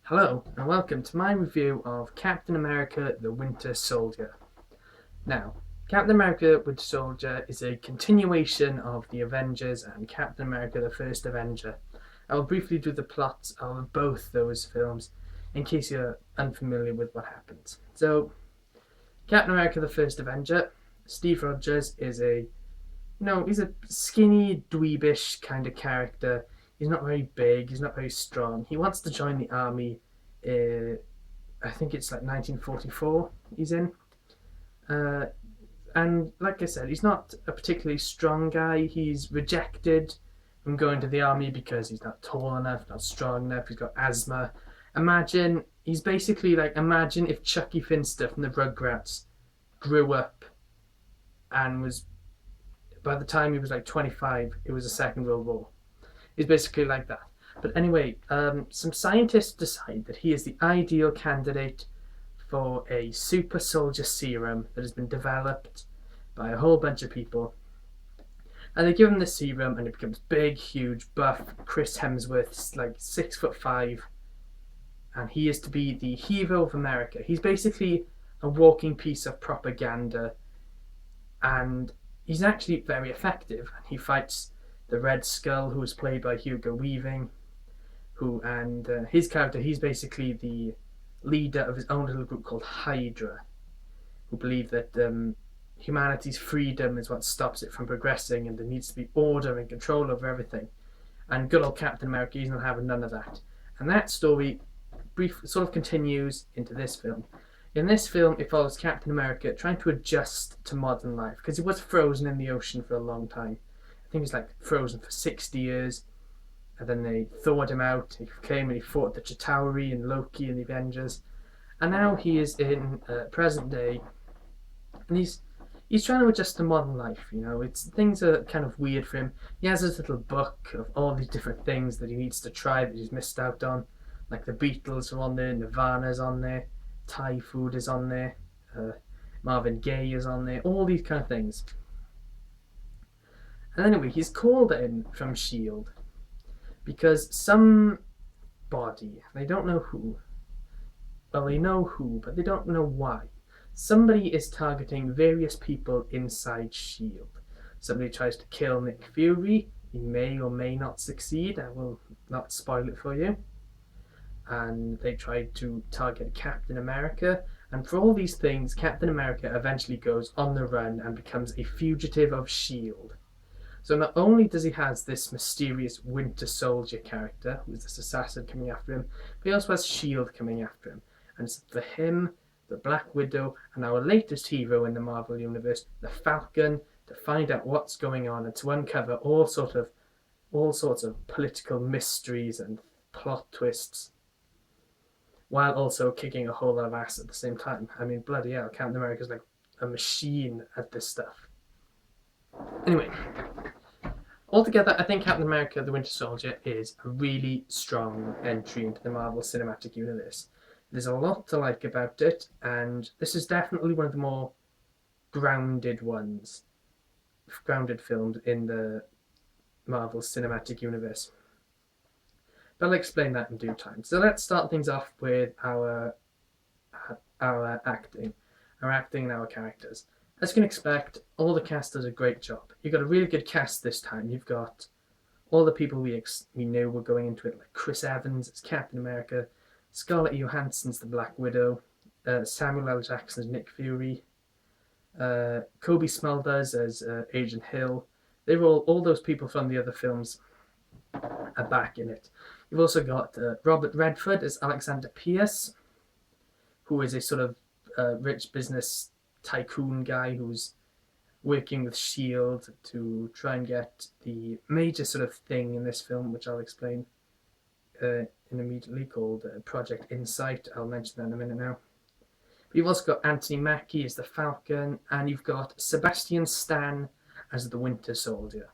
Hello and welcome to my review of Captain America the Winter Soldier. Now, Captain America Winter Soldier is a continuation of the Avengers and Captain America the First Avenger. I will briefly do the plots of both those films in case you're unfamiliar with what happens. So, Captain America the First Avenger, Steve Rogers is he's a skinny, dweebish kind of character. He's not very big, he's not very strong. He wants to join the army. I think it's like 1944 he's in. Uh, and like I said, he's not a particularly strong guy. He's rejected from going to the army because he's not tall enough, not strong enough, he's got asthma. He's basically like, imagine if Chucky Finster from the Rugrats grew up and was, by the time he was like 25, it was the Second World War. He's basically like that. But anyway, some scientists decide that he is the ideal candidate for a super soldier serum that has been developed by a whole bunch of people. And they give him the serum and it becomes big, huge, buff Chris Hemsworth's like 6'5", and he is to be the hero of America. He's basically a walking piece of propaganda, and he's actually very effective. He fights the Red Skull, who is played by Hugo Weaving, his character, he's basically the leader of his own little group called Hydra, who believe that humanity's freedom is what stops it from progressing, and there needs to be order and control over everything. And good old Captain America, he's not having none of that. And that story sort of continues into this film. In this film, it follows Captain America trying to adjust to modern life because he was frozen in the ocean for a long time. I think he's like frozen for 60 years. And then they thawed him out. He came and he fought the Chitauri and Loki and the Avengers. And now he is in present day, and he's trying to adjust to modern life. Things are kind of weird for him. He has this little book of all these different things that he needs to try that he's missed out on. Like the Beatles are on there, Nirvana's on there, Thai food is on there, Marvin Gaye is on there, all these kind of things. And anyway, he's called in from S.H.I.E.L.D. because somebody, they don't know who, well, they know who, but they don't know why. Somebody is targeting various people inside S.H.I.E.L.D. Somebody tries to kill Nick Fury. He may or may not succeed. I will not spoil it for you. And they tried to target Captain America. And for all these things, Captain America eventually goes on the run and becomes a fugitive of S.H.I.E.L.D. So not only does he has this mysterious Winter Soldier character, who's this assassin coming after him, but he also has S.H.I.E.L.D. coming after him. And it's for him, the Black Widow, and our latest hero in the Marvel Universe, the Falcon, to find out what's going on and to uncover all sorts of political mysteries and plot twists, while also kicking a whole lot of ass at the same time. I mean, bloody hell, Captain America's like a machine at this stuff. Anyway, altogether, I think Captain America the Winter Soldier is a really strong entry into the Marvel Cinematic Universe. There's a lot to like about it, and this is definitely one of the more grounded films in the Marvel Cinematic Universe. But I'll explain that in due time. So let's start things off with our acting and our characters. As you can expect, all the cast does a great job. You've got a really good cast this time. You've got all the people we knew were going into it, like Chris Evans as Captain America, Scarlett Johansson's the Black Widow, Samuel L. Jackson's Nick Fury, Kobe Smulders as Agent Hill. They're all those people from the other films are back in it. You've also got Robert Redford as Alexander Pierce, who is a sort of rich business tycoon guy who's working with S.H.I.E.L.D. to try and get the major sort of thing in this film, which I'll explain immediately, called Project Insight. I'll mention that in a minute now. But you've also got Anthony Mackie as the Falcon, and you've got Sebastian Stan as the Winter Soldier.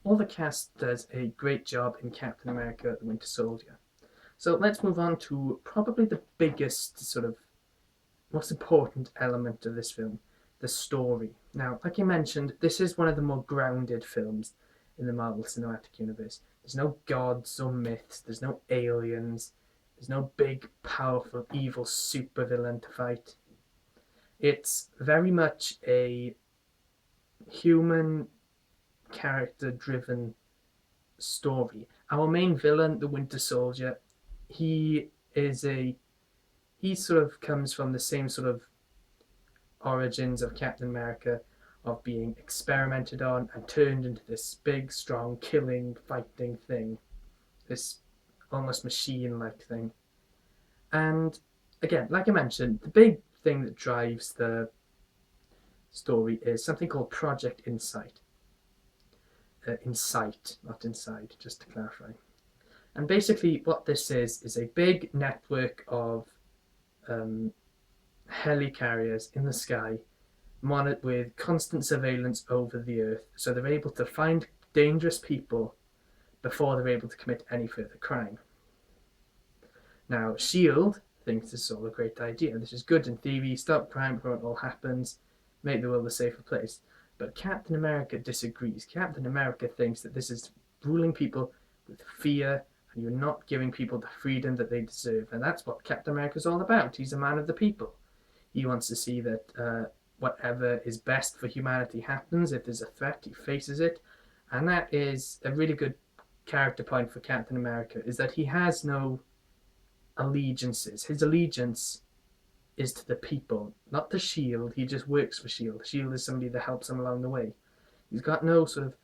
All the cast does a great job in Captain America the Winter Soldier. So let's move on to probably the biggest, sort of most important element of this film, the story. Now, like I mentioned, this is one of the more grounded films in the Marvel Cinematic Universe. There's no gods or myths, there's no aliens, there's no big, powerful, evil supervillain to fight. It's very much a human character driven story. Our main villain, the Winter Soldier, he is a he sort of comes from the same sort of origins of Captain America, of being experimented on and turned into this big, strong, killing, fighting thing, this almost machine-like thing. And again, like I mentioned, the big thing that drives the story is something called Project Insight. Insight, not inside, just to clarify. And basically, what this is a big network of helicarriers in the sky, monitored with constant surveillance over the Earth, so they're able to find dangerous people before they're able to commit any further crime. Now, S.H.I.E.L.D. thinks this is all a great idea. This is good in theory, stop crime before it all happens, make the world a safer place. But Captain America disagrees. Captain America thinks that this is ruling people with fear, and you're not giving people the freedom that they deserve. And that's what Captain America is all about. He's a man of the people. He wants to see that whatever is best for humanity happens. If there's a threat, he faces it. And that is a really good character point for Captain America, is that he has no allegiances. His allegiance is to the people, not the S.H.I.E.L.D. He just works for S.H.I.E.L.D. S.H.I.E.L.D. is somebody that helps him along the way. He's got no sort of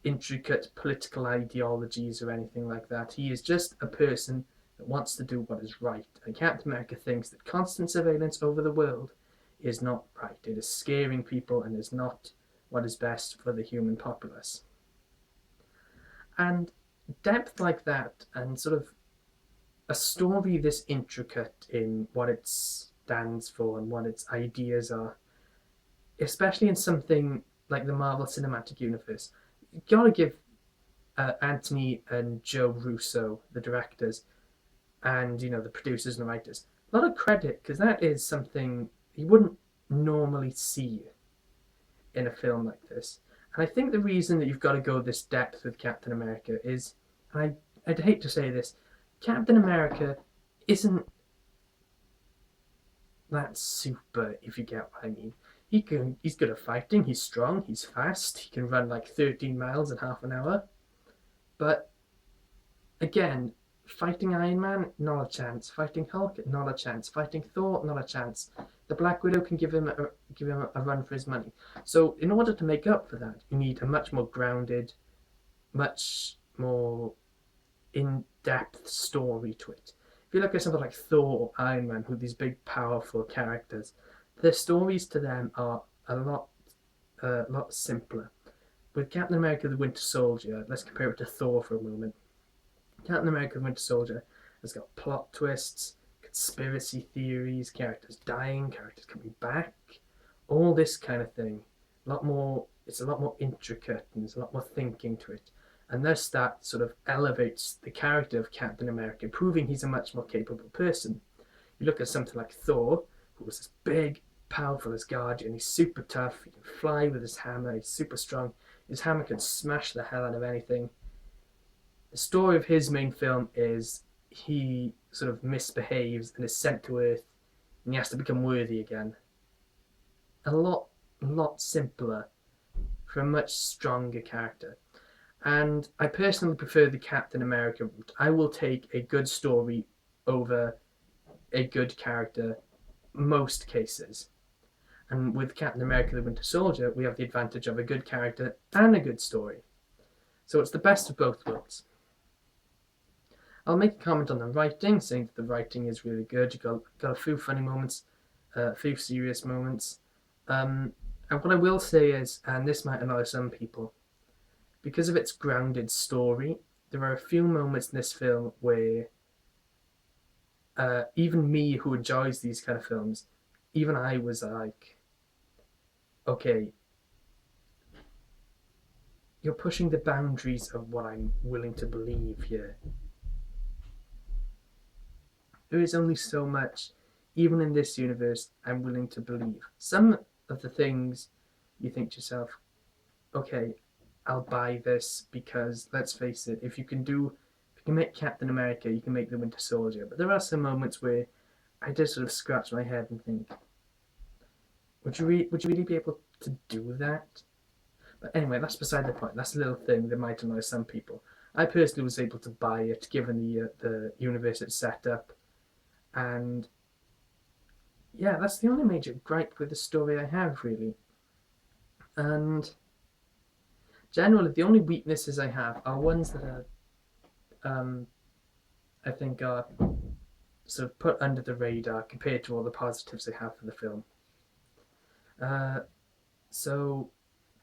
intricate political ideologies or anything like that. He is just a person that wants to do what is right. And Captain America thinks that constant surveillance over the world is not right. It is scaring people and is not what is best for the human populace. And depth like that, and sort of a story this intricate in what it stands for and what its ideas are, especially in something like the Marvel Cinematic Universe, you gotta give Anthony and Joe Russo, the directors, and the producers and the writers, a lot of credit, because that is something you wouldn't normally see in a film like this. And I think the reason that you've got to go this depth with Captain America is, and I'd hate to say this, Captain America isn't that super, if you get what I mean. He's good at fighting, he's strong, he's fast, he can run like 13 miles in half an hour. But again, fighting Iron Man, not a chance. Fighting Hulk, not a chance. Fighting Thor, not a chance. The Black Widow can give him a run for his money. So in order to make up for that, you need a much more grounded, much more in-depth story to it. If you look at something like Thor or Iron Man, who are these big, powerful characters, the stories to them are a lot simpler. With Captain America: The Winter Soldier, let's compare it to Thor for a moment. Captain America: The Winter Soldier has got plot twists, conspiracy theories, characters dying, characters coming back, all this kind of thing. It's a lot more intricate, and there's a lot more thinking to it. And thus that sort of elevates the character of Captain America, proving he's a much more capable person. You look at something like Thor, who was this big, powerful Asgardian. He's super tough, he can fly with his hammer, he's super strong. His hammer can smash the hell out of anything. The story of his main film is he sort of misbehaves and is sent to Earth, and he has to become worthy again. A lot simpler for a much stronger character. And I personally prefer the Captain America route. I will take a good story over a good character most cases. And with Captain America: The Winter Soldier, we have the advantage of a good character and a good story. So it's the best of both worlds. I'll make a comment on the writing, saying that the writing is really good. You've got a few funny moments, a few serious moments. And what I will say is, and this might annoy some people, because of its grounded story, there are a few moments in this film where even me, who enjoys these kind of films, even I was like, okay, you're pushing the boundaries of what I'm willing to believe here. There is only so much, even in this universe, I'm willing to believe. Some of the things you think to yourself, okay, I'll buy this because let's face it, if you can make Captain America, you can make the Winter Soldier. But there are some moments where I just sort of scratch my head and think, would you really be able to do that? But anyway, that's beside the point. That's a little thing that might annoy some people. I personally was able to buy it given the universe it's set up, and yeah, that's the only major gripe with the story I have really. And generally, the only weaknesses I have are ones that are, I think, are sort of put under the radar compared to all the positives I have for the film. Uh, so,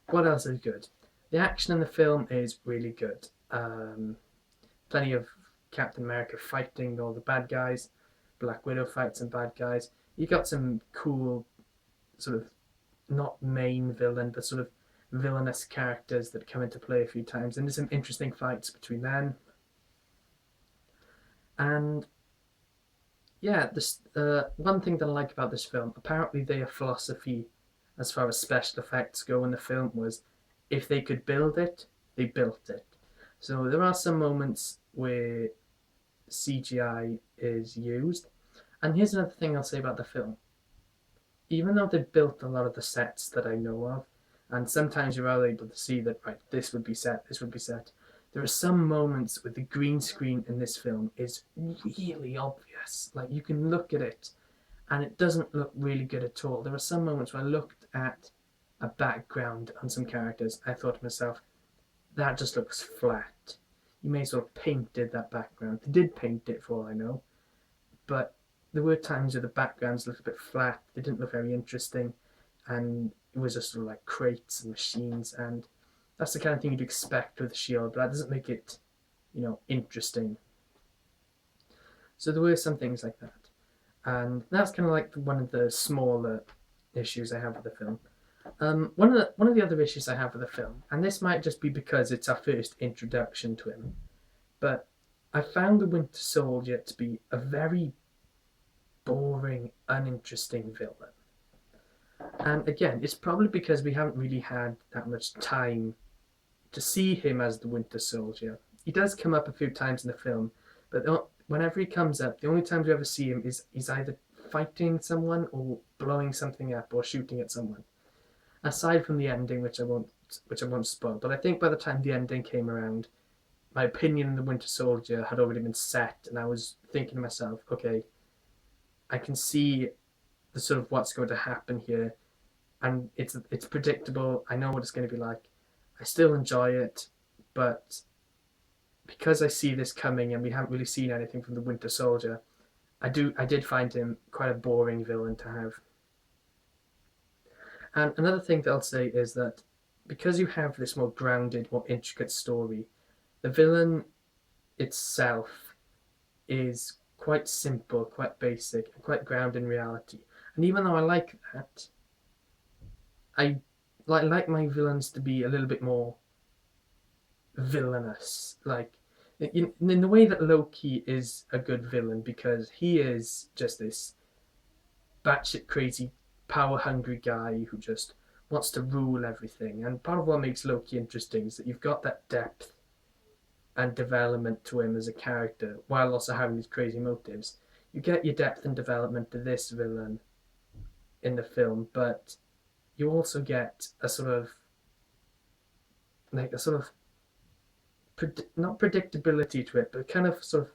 what else is good? The action in the film is really good. Plenty of Captain America fighting all the bad guys. Black Widow fights some bad guys. You got some cool, sort of not main villain, but sort of villainous characters that come into play a few times, and there's some interesting fights between them. And yeah, this one thing that I like about this film, apparently their philosophy as far as special effects go in the film was if they could build it, they built it. So there are some moments where CGI is used. And here's another thing I'll say about the film. Even though they've built a lot of the sets that I know of, and sometimes you're able to see that, right, this would be set, this would be set, there are some moments with the green screen in this film is really obvious. Like, you can look at it and it doesn't look really good at all. There are some moments where I looked at a background on some characters, I thought to myself, that just looks flat. You may as well have painted that background. They did paint it for all I know, but there were times where the backgrounds looked a bit flat, they didn't look very interesting, and it was just sort of like crates and machines, and that's the kind of thing you'd expect with S.H.I.E.L.D., but that doesn't make it, interesting. So there were some things like that. And that's kind of like one of the smaller issues I have with the film. One of the other issues I have with the film, and this might just be because it's our first introduction to him, but I found the Winter Soldier to be a very boring, uninteresting villain. And again, it's probably because we haven't really had that much time to see him as the Winter Soldier. He does come up a few times in the film, but whenever he comes up, the only times we ever see him is he's either fighting someone or blowing something up or shooting at someone. Aside from the ending, which I won't spoil, but I think by the time the ending came around, my opinion of the Winter Soldier had already been set, and I was thinking to myself, okay, I can see the sort of what's going to happen here, and it's predictable. I know what it's going to be like. I still enjoy it, but because I see this coming and we haven't really seen anything from the Winter Soldier, I did find him quite a boring villain to have. And another thing that I'll say is that because you have this more grounded, more intricate story, the villain itself is quite simple, quite basic, and quite grounded in reality. And even though I like that, I like my villains to be a little bit more villainous. Like, in the way that Loki is a good villain because he is just this batshit crazy, power hungry guy who just wants to rule everything. And part of what makes Loki interesting is that you've got that depth and development to him as a character while also having these crazy motives. You get your depth and development to this villain in the film, but you also get a sort of not predictability to it, but kind of sort of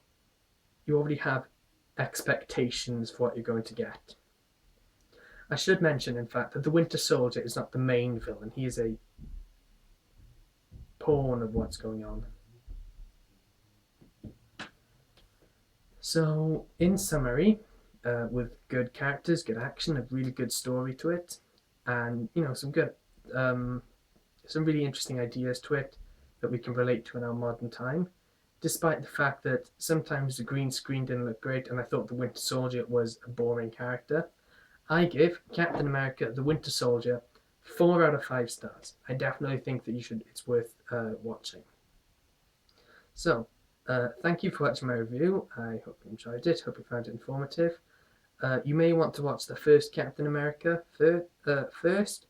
you already have expectations for what you're going to get. I should mention, in fact, that the Winter Soldier is not the main villain. He is a pawn of what's going on. So, in summary, with good characters, good action, a really good story to it, and some good, some really interesting ideas to it that we can relate to in our modern time. Despite the fact that sometimes the green screen didn't look great, and I thought the Winter Soldier was a boring character, I give Captain America: The Winter Soldier 4 out of 5 stars. I definitely think that it's worth watching. So, thank you for watching my review. I hope you enjoyed it. Hope you found it informative. You may want to watch the first Captain America first,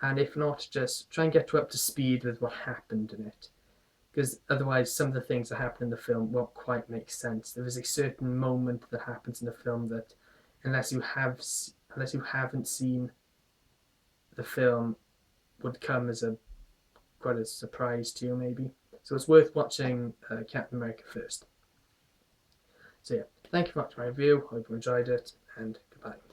and if not, just try and get up to speed with what happened in it. Because otherwise, some of the things that happen in the film won't quite make sense. There is a certain moment that happens in the film that, unless you haven't seen the film, would come as quite a surprise to you, maybe. So it's worth watching Captain America first. So yeah, thank you for watching my review. Hope you enjoyed it, and goodbye.